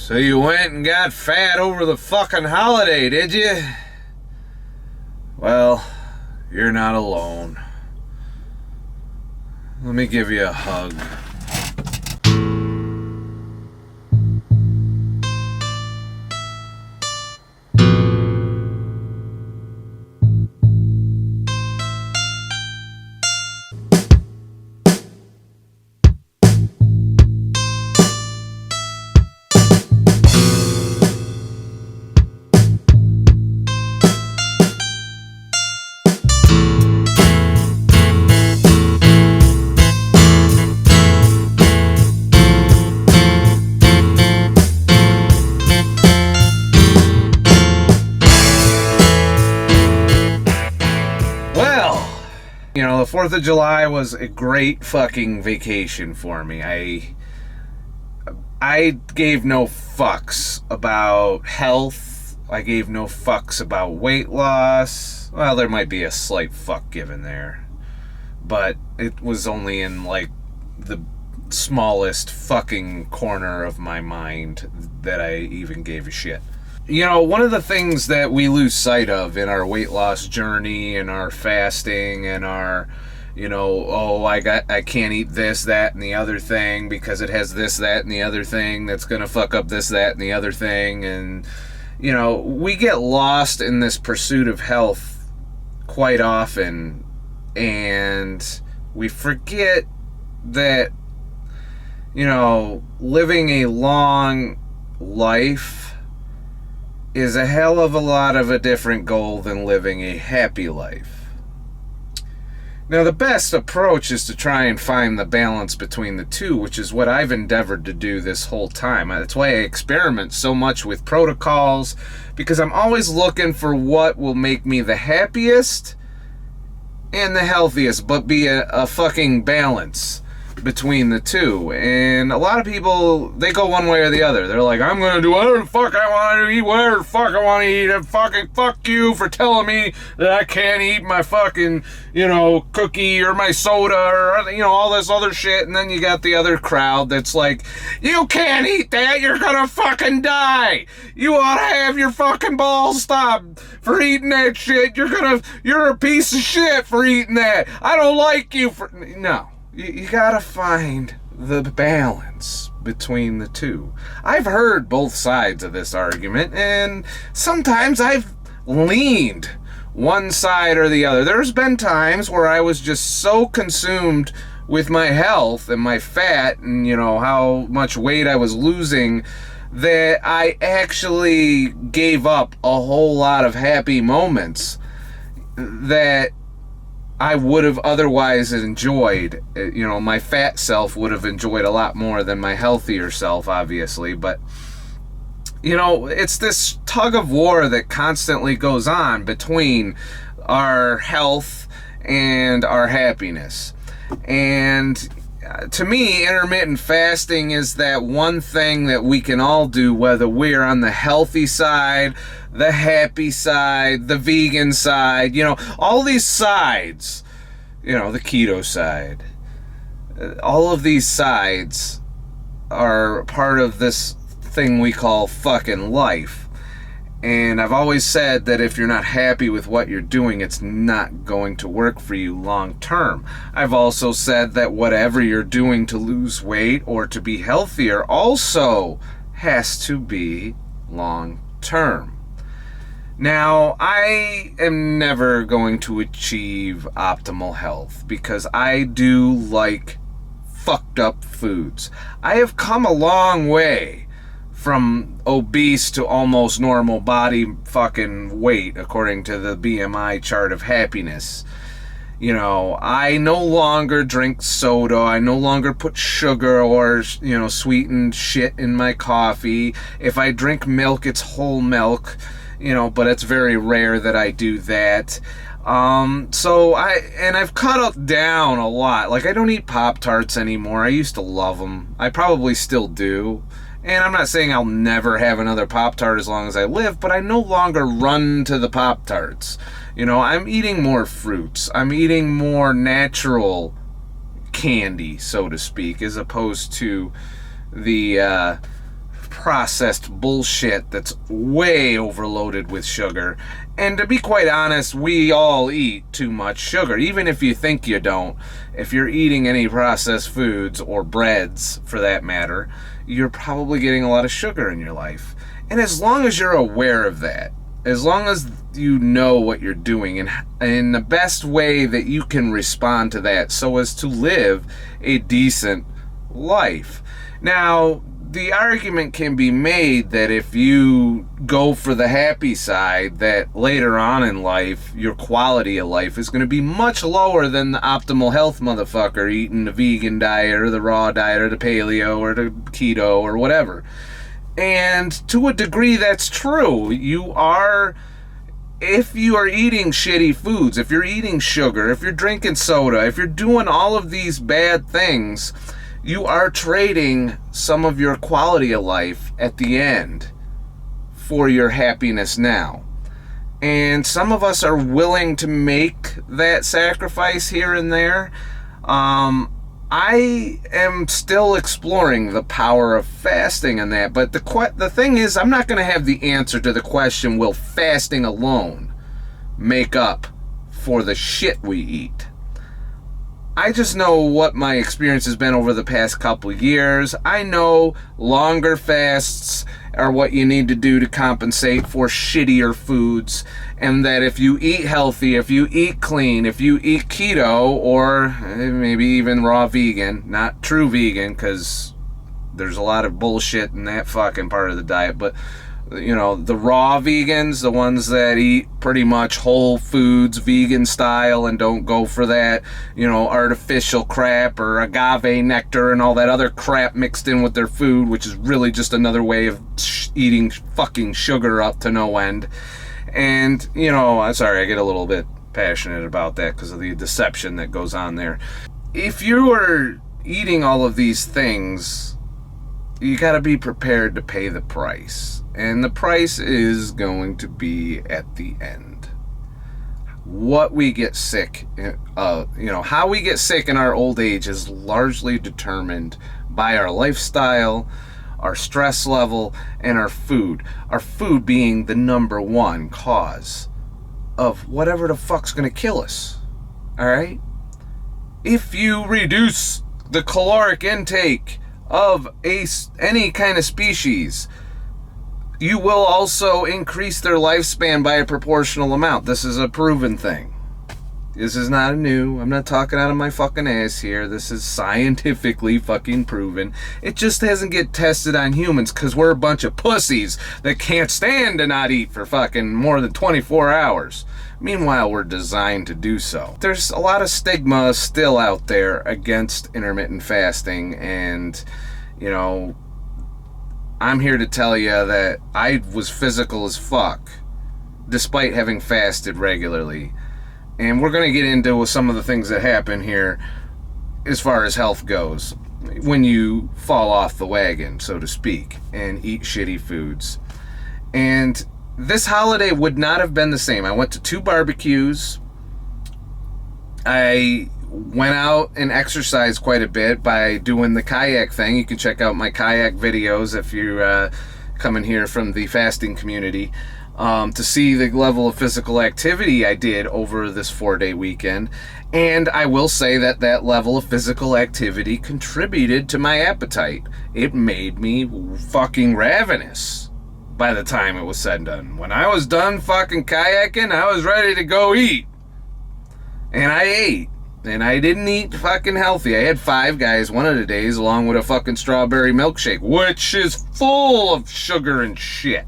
So you went and got fat over the fucking holiday, did you? Well, you're not alone. Let me give you a hug. You know, the 4th of July was a great fucking vacation for me. I gave no fucks about health. I gave no fucks about weight loss. Well, there might be a slight fuck given there. But it was only in, like, the smallest fucking corner of my mind that I even gave a shit. You know, one of the things that we lose sight of in our weight loss journey and our fasting and our, you know, I can't eat this, that, and the other thing because it has this, that, and the other thing that's going to fuck up this, that, and the other thing. And, you know, we get lost in this pursuit of health quite often, and we forget that, you know, living a long life is a hell of a lot of a different goal than living a happy life. Now, the best approach is to try and find the balance between the two, which is what I've endeavored to do this whole time. That's why I experiment so much with protocols, because I'm always looking for what will make me the happiest and the healthiest, but be a fucking balance between the two. And a lot of people, they go one way or the other. They're like, I'm gonna do whatever the fuck I want to eat, whatever the fuck I want to eat, and fucking fuck you for telling me that I can't eat my fucking, you know, cookie or my soda or, you know, all this other shit. And then you got the other crowd that's like, you can't eat that, you're gonna fucking die, you ought to have your fucking balls stopped for eating that shit, you're a piece of shit for eating that, I don't like you for... No. You gotta find the balance between the two. I've heard both sides of this argument, and sometimes I've leaned one side or the other. There's been times where I was just so consumed with my health and my fat and, you know, how much weight I was losing that I actually gave up a whole lot of happy moments that I would have otherwise enjoyed. You know, my fat self would have enjoyed a lot more than my healthier self, obviously. But, you know, it's this tug of war that constantly goes on between our health and our happiness. And to me, intermittent fasting is that one thing that we can all do, whether we're on the healthy side, the happy side, the vegan side, you know, all these sides, you know, the keto side, all of these sides are part of this thing we call fucking life. And I've always said that if you're not happy with what you're doing, it's not going to work for you long term. I've also said that whatever you're doing to lose weight or to be healthier also has to be long term. Now, I am never going to achieve optimal health because I do like fucked up foods. I have come a long way from obese to almost normal body fucking weight according to the BMI chart of happiness. You know, I no longer drink soda. I no longer put sugar or, you know, sweetened shit in my coffee. If I drink milk, it's whole milk, you know, but it's very rare that I do that. So I've cut down a lot. Like, I don't eat Pop-Tarts anymore. I used to love them. I probably still do. And I'm not saying I'll never have another Pop-Tart as long as I live, but I no longer run to the Pop-Tarts. You know, I'm eating more fruits. I'm eating more natural candy, so to speak, as opposed to the processed bullshit that's way overloaded with sugar. And to be quite honest, we all eat too much sugar. Even if you think you don't, if you're eating any processed foods or breads for that matter, you're probably getting a lot of sugar in your life. And as long as you're aware of that, as long as you know what you're doing and in the best way that you can respond to that so as to live a decent life. Now, the argument can be made that if you go for the happy side, that later on in life, your quality of life is going to be much lower than the optimal health motherfucker eating the vegan diet or the raw diet or the paleo or the keto or whatever. And to a degree, that's true. If you are eating shitty foods, if you're eating sugar, if you're drinking soda, if you're doing all of these bad things, you are trading some of your quality of life at the end for your happiness now. And some of us are willing to make that sacrifice here and there. I am still exploring the power of fasting and that, but the thing is, I'm not going to have the answer to the question, will fasting alone make up for the shit we eat? I just know what my experience has been over the past couple of years. I know longer fasts are what you need to do to compensate for shittier foods, and that if you eat healthy, if you eat clean, if you eat keto, or maybe even raw vegan, not true vegan, because there's a lot of bullshit in that fucking part of the diet, but you know, the raw vegans, the ones that eat pretty much whole foods, vegan style, and don't go for that, you know, artificial crap or agave nectar and all that other crap mixed in with their food, which is really just another way of eating fucking sugar up to no end. And, you know, I'm sorry, I get a little bit passionate about that because of the deception that goes on there. If you are eating all of these things, you got to be prepared to pay the price. And the price is going to be at the end. What we get sick, how we get sick in our old age is largely determined by our lifestyle, our stress level, and our food. Our food being the number one cause of whatever the fuck's going to kill us. Alright? If you reduce the caloric intake of any kind of species, you will also increase their lifespan by a proportional amount. This is a proven thing. This is not new. I'm not talking out of my fucking ass here. This is scientifically fucking proven. It just doesn't get tested on humans because we're a bunch of pussies that can't stand to not eat for fucking more than 24 hours. Meanwhile, we're designed to do so. There's a lot of stigma still out there against intermittent fasting, and, you know, I'm here to tell you that I was physical as fuck, despite having fasted regularly. And we're going to get into some of the things that happen here as far as health goes when you fall off the wagon, so to speak, and eat shitty foods. And this holiday would not have been the same. I went to 2 barbecues. I went out and exercised quite a bit by doing the kayak thing. You can check out my kayak videos if you're coming here from the fasting community to see the level of physical activity I did over this 4-day weekend. And I will say that that level of physical activity contributed to my appetite. It made me fucking ravenous by the time it was said and done. When I was done fucking kayaking, I was ready to go eat. And I ate. And I didn't eat fucking healthy. I had 5 Guys one of the days along with a fucking strawberry milkshake, which is full of sugar and shit.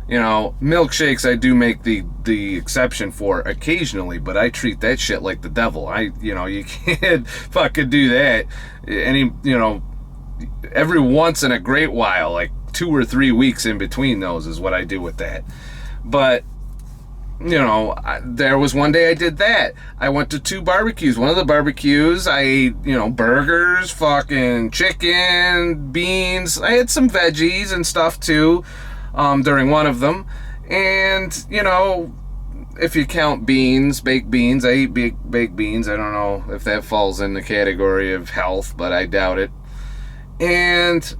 You know, milkshakes I do make the exception for occasionally, but I treat that shit like the devil. You can't fucking do that every once in a great while, like 2 or 3 weeks in between those is what I do with that. But there was one day I did that. I went to 2 barbecues. One of the barbecues, I ate, burgers, fucking chicken, beans. I had some veggies and stuff too during one of them. And, if you count beans, baked beans, I eat baked beans. I don't know if that falls in the category of health, but I doubt it. And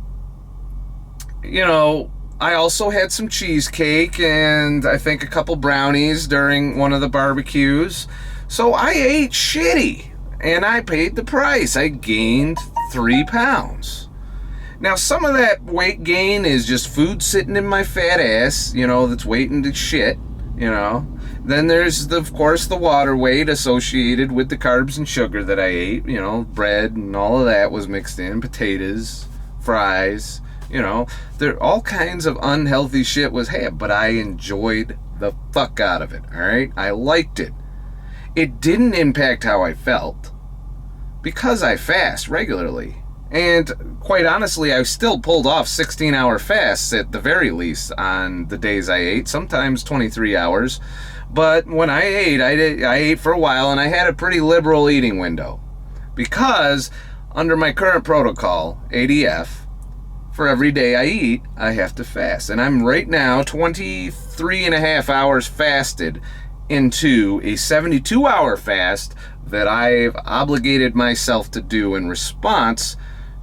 I also had some cheesecake and I think a couple brownies during one of the barbecues. So I ate shitty and I paid the price. I gained 3 pounds. Now, some of that weight gain is just food sitting in my fat ass, that's waiting to shit, Then there's, of course, the water weight associated with the carbs and sugar that I ate. Bread and all of that was mixed in, potatoes, fries, there all kinds of unhealthy shit was had, but I enjoyed the fuck out of it, all right? I liked it. It didn't impact how I felt because I fast regularly. And quite honestly, I still pulled off 16-hour fasts at the very least on the days I ate, sometimes 23 hours. But when I ate for a while, and I had a pretty liberal eating window. Because under my current protocol, ADF, for every day I eat, I have to fast. And I'm right now 23 and a half hours fasted into a 72-hour fast that I've obligated myself to do in response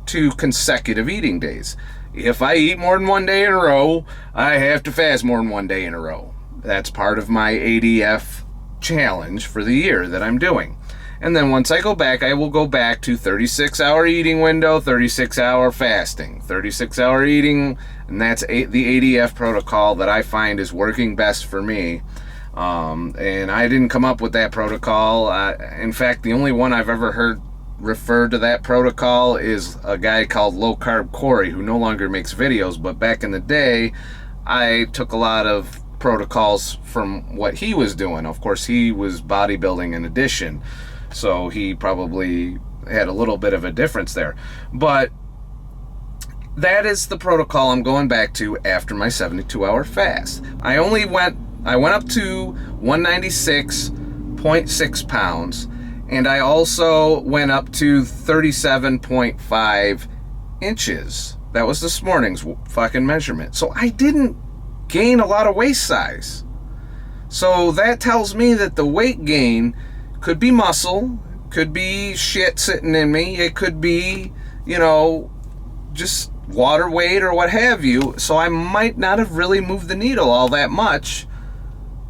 to consecutive eating days. If I eat more than one day in a row, I have to fast more than one day in a row. That's part of my ADF challenge for the year that I'm doing. And then once I go back, I will go back to 36-hour eating window, 36-hour fasting, 36-hour eating, and that's the ADF protocol that I find is working best for me. And I didn't come up with that protocol. In fact, the only one I've ever heard referred to that protocol is a guy called Low Carb Corey, who no longer makes videos, but back in the day, I took a lot of protocols from what he was doing. Of course, he was bodybuilding in addition, so he probably had a little bit of a difference there. But that is the protocol I'm going back to after my 72-hour fast. I went up to 196.6 pounds, and I also went up to 37.5 inches. That was this morning's fucking measurement. So I didn't gain a lot of waist size. So that tells me that the weight gain could be muscle, could be shit sitting in me, it could be, just water weight or what have you. So I might not have really moved the needle all that much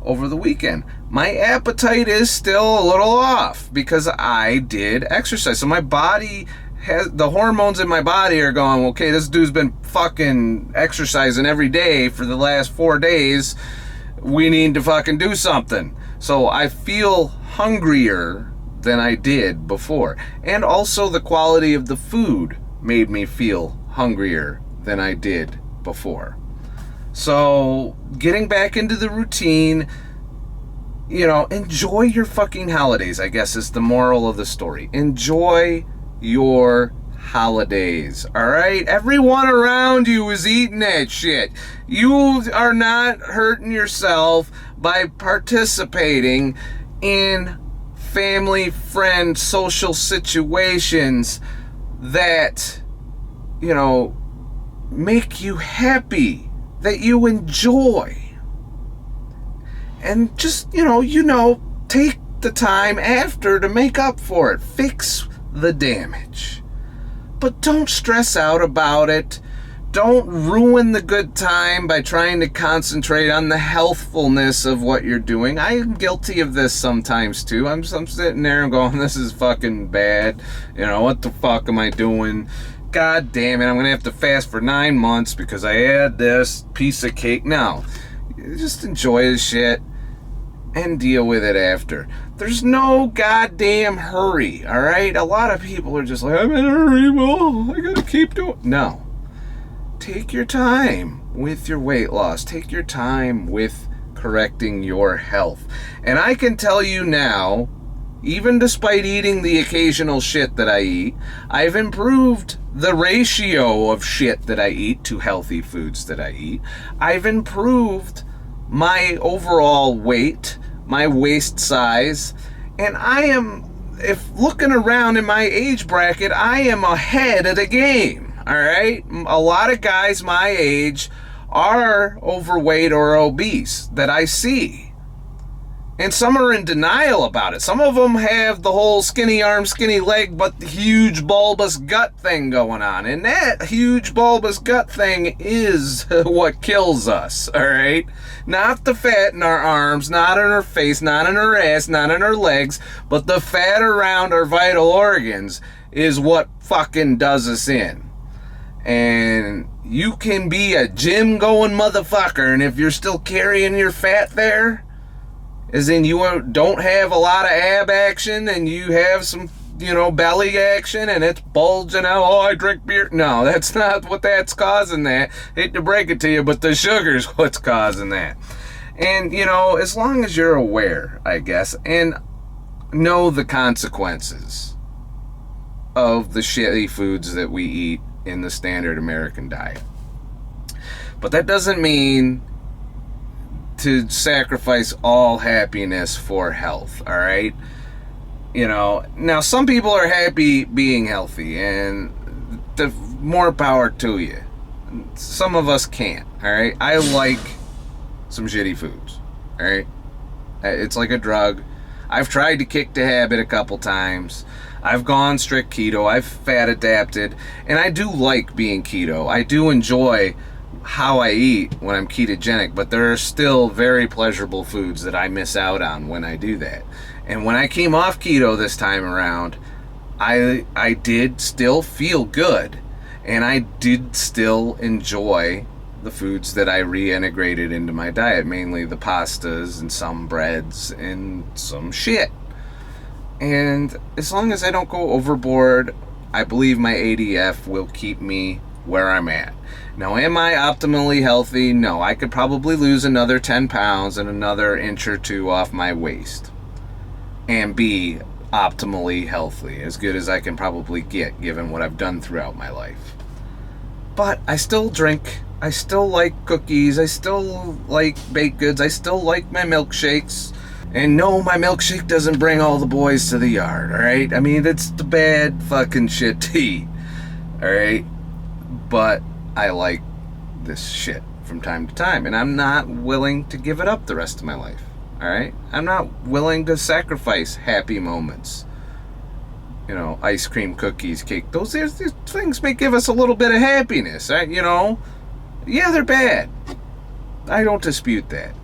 over the weekend. My appetite is still a little off because I did exercise. So my body the hormones in my body are going, okay, this dude's been fucking exercising every day for the last 4 days. We need to fucking do something. So I feel hungrier than I did before. And also the quality of the food made me feel hungrier than I did before. So getting back into the routine, enjoy your fucking holidays, I guess is the moral of the story. Enjoy your holidays, all right? Everyone around you is eating that shit. You are not hurting yourself by participating in family, friend, social situations that, make you happy, that you enjoy. And just, take the time after to make up for it. Fix the damage. But don't stress out about it. Don't ruin the good time by trying to concentrate on the healthfulness of what you're doing. I am guilty of this sometimes too. I'm sitting there and going, this is fucking bad. What the fuck am I doing? God damn it, I'm going to have to fast for 9 months because I had this piece of cake. No, just enjoy the shit and deal with it after. There's no goddamn hurry, all right? A lot of people are just like, I'm in a hurry, well, I gotta keep doing. No. Take your time with your weight loss. Take your time with correcting your health. And I can tell you now, even despite eating the occasional shit that I eat, I've improved the ratio of shit that I eat to healthy foods that I eat. I've improved my overall weight, my waist size, and I am, if looking around in my age bracket, I am ahead of the game, all right? A lot of guys my age are overweight or obese that I see. And some are in denial about it. Some of them have the whole skinny arm, skinny leg, but the huge bulbous gut thing going on. And that huge bulbous gut thing is what kills us, all right? Not the fat in our arms, not in our face, not in our ass, not in our legs, but the fat around our vital organs is what fucking does us in. And you can be a gym going motherfucker, and if you're still carrying your fat there, as in you don't have a lot of ab action and you have some, belly action and it's bulging out, oh, I drink beer. No, that's not what that's causing that. Hate to break it to you, but the sugar's what's causing that. And, as long as you're aware, I guess, and know the consequences of the shitty foods that we eat in the standard American diet. But that doesn't mean to sacrifice all happiness for health, all right? Now some people are happy being healthy, and the more power to you. Some of us can't, all right? I like some shitty foods, all right? It's like a drug. I've tried to kick the habit a couple times. I've gone strict keto. I've fat adapted, and I do like being keto. I do enjoy how I eat when I'm ketogenic, but there are still very pleasurable foods that I miss out on when I do that. And when I came off keto this time around, I did still feel good, and I did still enjoy the foods that I reintegrated into my diet, mainly the pastas and some breads and some shit. And as long as I don't go overboard, I believe my ADF will keep me where I'm at. Now, am I optimally healthy? No, I could probably lose another 10 pounds and another inch or two off my waist and be optimally healthy, as good as I can probably get given what I've done throughout my life. But I still drink. I still like cookies. I still like baked goods. I still like my milkshakes. And no, my milkshake doesn't bring all the boys to the yard, alright? I mean, it's the bad fucking shit to eat, alright? But I like this shit from time to time, and I'm not willing to give it up the rest of my life, alright? I'm not willing to sacrifice happy moments. Ice cream, cookies, cake. Those things may give us a little bit of happiness, right? Yeah, they're bad. I don't dispute that.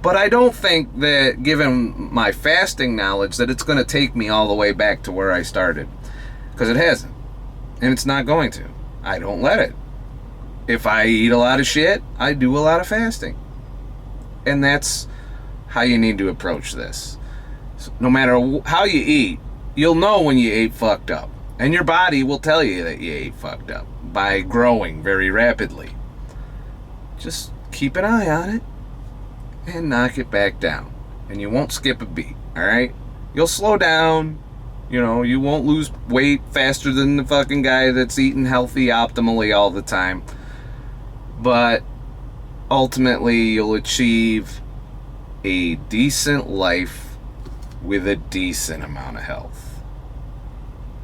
But I don't think that, given my fasting knowledge, that it's going to take me all the way back to where I started. Because it hasn't. And it's not going to. I don't let it. If I eat a lot of shit, I do a lot of fasting. And that's how you need to approach this. So no matter how you eat, you'll know when you ate fucked up. And your body will tell you that you ate fucked up by growing very rapidly. Just keep an eye on it and knock it back down. And you won't skip a beat, alright? You'll slow down. You won't lose weight faster than the fucking guy that's eating healthy optimally all the time. But ultimately, you'll achieve a decent life with a decent amount of health.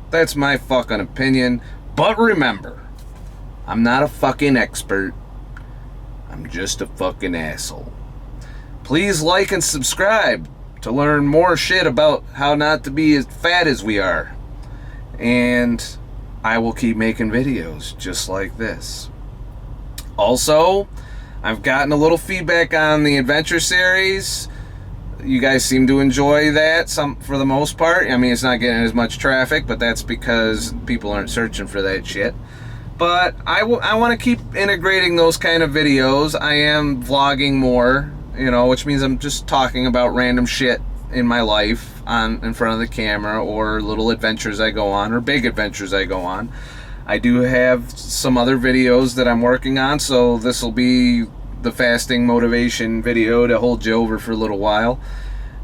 That's my fucking opinion. But remember, I'm not a fucking expert. I'm just a fucking asshole. Please like and subscribe to learn more shit about how not to be as fat as we are. And I will keep making videos just like this. Also, I've gotten a little feedback on the adventure series. You guys seem to enjoy that for the most part. I mean, it's not getting as much traffic, but that's because people aren't searching for that shit. But I want to keep integrating those kind of videos. I am vlogging more, which means I'm just talking about random shit in my life in front of the camera, or little adventures I go on, or big adventures I go on. I do have some other videos that I'm working on, so this will be the fasting motivation video to hold you over for a little while.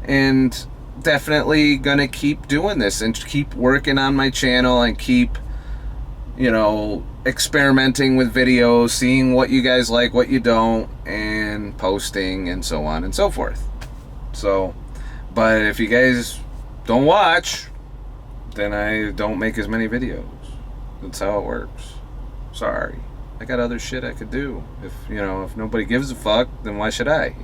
And definitely gonna keep doing this and keep working on my channel and keep, experimenting with videos, seeing what you guys like, what you don't, and posting and so on and so forth. So, but if you guys don't watch, then I don't make as many videos. That's how it works. Sorry. I got other shit I could do. If nobody gives a fuck, then why should I,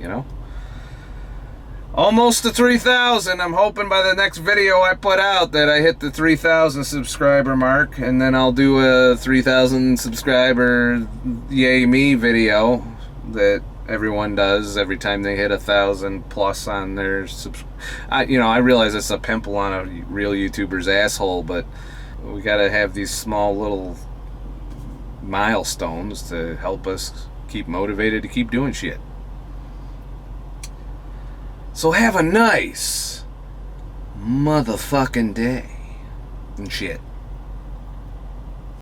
Almost to 3,000. I'm hoping by the next video I put out that I hit the 3,000 subscriber mark, and then I'll do a 3,000 subscriber yay me video that everyone does every time they hit 1,000 plus on their I realize it's a pimple on a real YouTuber's asshole, but we gotta have these small little milestones to help us keep motivated to keep doing shit. So have a nice motherfucking day and shit.